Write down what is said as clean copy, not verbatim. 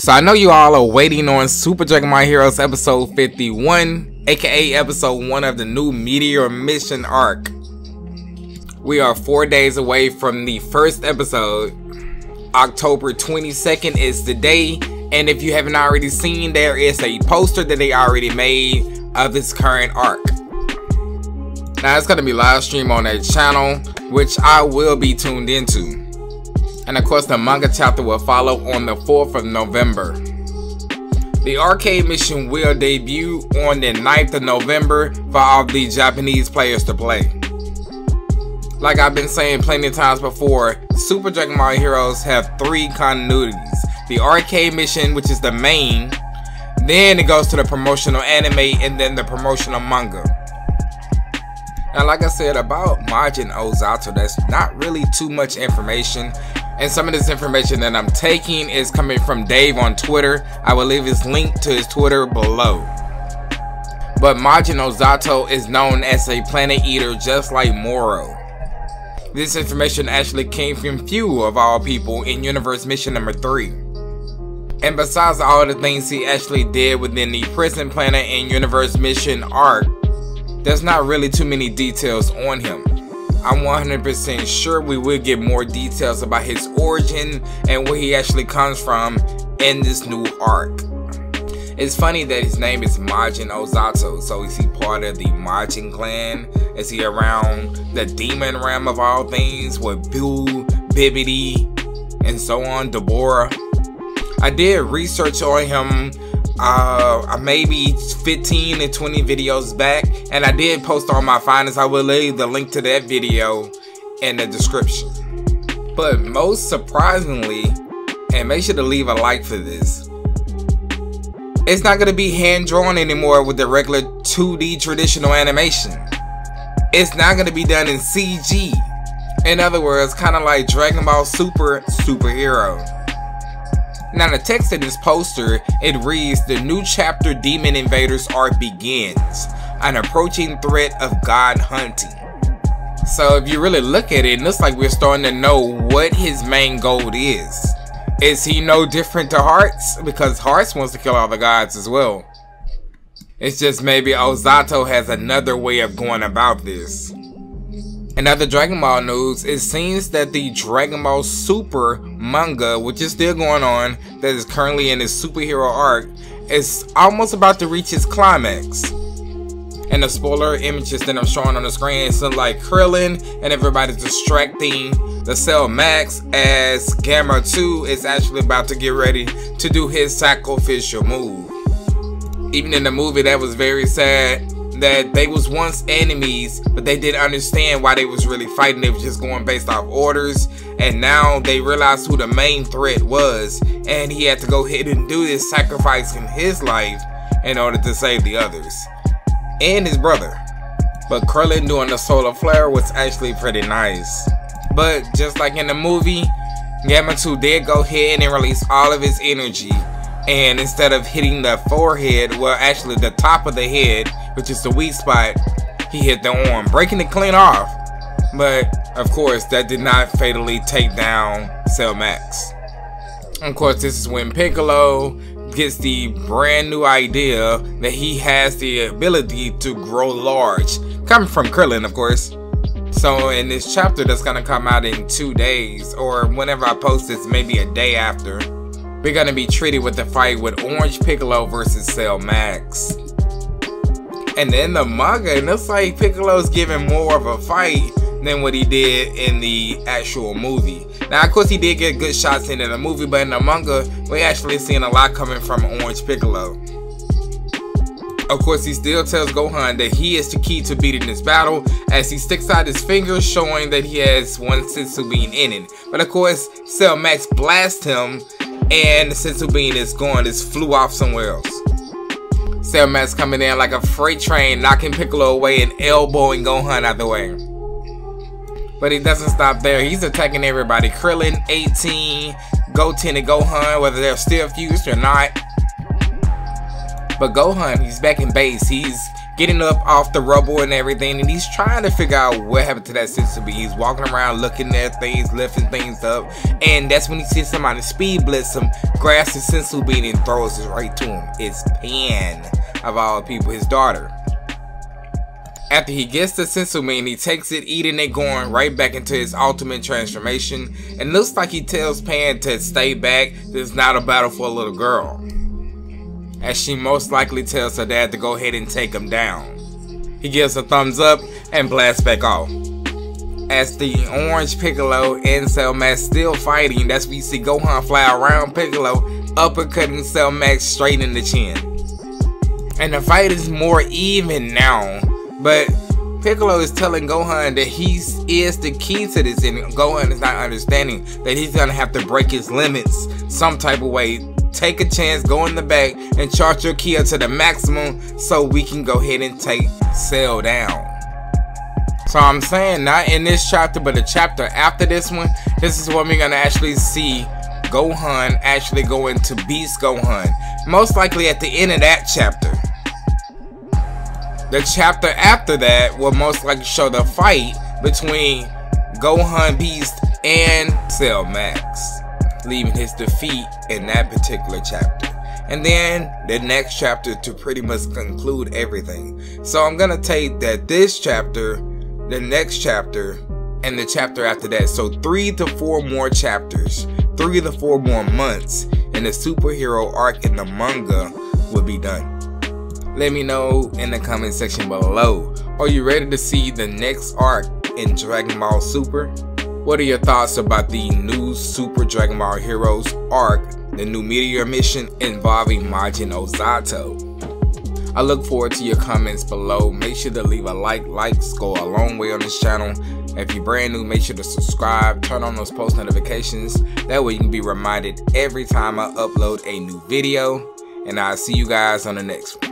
So I know you all are waiting on Super Dragon Ball Heroes episode 51, aka episode 1 of the new Meteor mission arc. We are 4 days away from the first episode. October 22nd is the day, and if you haven't already seen, there is a poster that they already made of this current arc. Now it's going to be live stream on that channel, which I will be tuned into. And of course the manga chapter will follow on the 4th of November. The arcade mission will debut on the 9th of November for all the Japanese players to play. Like I've been saying plenty of times before, Super Dragon Ball Heroes have 3 continuities. The arcade mission, which is the main, then it goes to the promotional anime, and then the promotional manga. Now like I said about Majin Ozotto, that's not really too much information. And some of this information that I'm taking is coming from Dave on Twitter. I will leave his link to his Twitter below. But Majin Ozotto is known as a planet eater just like Moro. This information actually came from few of all people in Universe Mission number 3. And besides all the things he actually did within the prison planet and Universe Mission arc, there's not really too many details on him. I'm 100% sure we will get more details about his origin and where he actually comes from in this new arc. It's funny that his name is Majin Ozotto, so is he part of the Majin clan? Is he around the demon realm of all things with Boo, Bibbidi, and so on, Deborah? I did research on him maybe 15 to 20 videos back, and I did post all my findings. I will leave the link to that video in the description. But most surprisingly, and make sure to leave a like for this, it's not going to be hand-drawn anymore with the regular 2D traditional animation. It's not going to be done in CG. In other words, kind of like Dragon Ball Super Superhero. Now the text in this poster, it reads, "The new chapter Demon Invaders arc begins. An approaching threat of God hunting." So if you really look at it, it looks like we're starting to know what his main goal is. Is he no different to Hearts? Because Hearts wants to kill all the gods as well. It's just maybe Ozotto has another way of going about this. In other Dragon Ball news, it seems that the Dragon Ball Super manga, which is still going on, that is currently in its superhero arc, is almost about to reach its climax. And the spoiler images that I'm showing on the screen look like Krillin and everybody's distracting the Cell Max as Gamma 2 is actually about to get ready to do his sacrificial move. Even in the movie, that was very sad. That they was once enemies, but they didn't understand why they was really fighting. They was just going based off orders, and now they realized who the main threat was, and he had to go ahead and do this, sacrificing his life in order to save the others and his brother. But Krillin doing the solar flare was actually pretty nice. But just like in the movie, Gamma 2 did go ahead and release all of his energy, and instead of hitting the forehead, well actually the top of the head, which is the weak spot, he hit the arm, breaking it clean off. But of course that did not fatally take down Cell Max. Of course this is when Piccolo gets the brand new idea that he has the ability to grow large, coming from Krillin of course. So in this chapter that's gonna come out in 2 days, or whenever I post this, maybe a day after, we're gonna be treated with the fight with Orange Piccolo versus Cell Max. And then the manga, it looks like Piccolo's giving more of a fight than what he did in the actual movie. Now of course he did get good shots in the movie, but in the manga we actually seeing a lot coming from Orange Piccolo. Of course he still tells Gohan that he is the key to beating this battle, as he sticks out his fingers showing that he has one senzu bean in it. But of course Cell Max blasts him, and the senzu bean is gone, just flew off somewhere else. Cell Max coming in like a freight train, knocking Piccolo away and elbowing Gohan out the way. But he doesn't stop there, he's attacking everybody. Krillin, 18, Goten and Gohan, whether they're still fused or not. But Gohan, he's back in base, he's getting up off the rubble and everything, and he's trying to figure out what happened to that senzu bean. He's walking around looking at things, lifting things up, and that's when he sees somebody speed blitz him, grabs the senzu bean and throws it right to him. It's Pan, of all people, his daughter. After he gets the senzu bean, he takes it, eating it, going right back into his ultimate transformation, and looks like he tells Pan to stay back. This is not a battle for a little girl, as she most likely tells her dad to go ahead and take him down. He gives a thumbs up and blasts back off. As the orange Piccolo and Cell Max still fighting, that's when you see Gohan fly around Piccolo, uppercutting Cell Max straight in the chin. And the fight is more even now, but Piccolo is telling Gohan that he is the key to this, and Gohan is not understanding that he's gonna have to break his limits some type of way. Take a chance, go in the back, and charge your ki up to the maximum so we can go ahead and take Cell down. So I'm saying not in this chapter, but the chapter after this one, this is when we're gonna actually see Gohan actually go into Beast Gohan. Most likely at the end of that chapter. The chapter after that will most likely show the fight between Gohan Beast and Cell Max, leaving his defeat in that particular chapter. And then the next chapter to pretty much conclude everything. So I'm gonna take that this chapter, the next chapter, and the chapter after that. So 3 to 4 more chapters, 3 to 4 more months, and the superhero arc in the manga will be done. Let me know in the comment section below. Are you ready to see the next arc in Dragon Ball Super? What are your thoughts about the new Super Dragon Ball Heroes arc, the new Meteor mission involving Majin Ozotto? I look forward to your comments below. Make sure to leave a like. Likes go a long way on this channel. If you're brand new, make sure to subscribe, turn on those post notifications. That way you can be reminded every time I upload a new video. And I'll see you guys on the next one.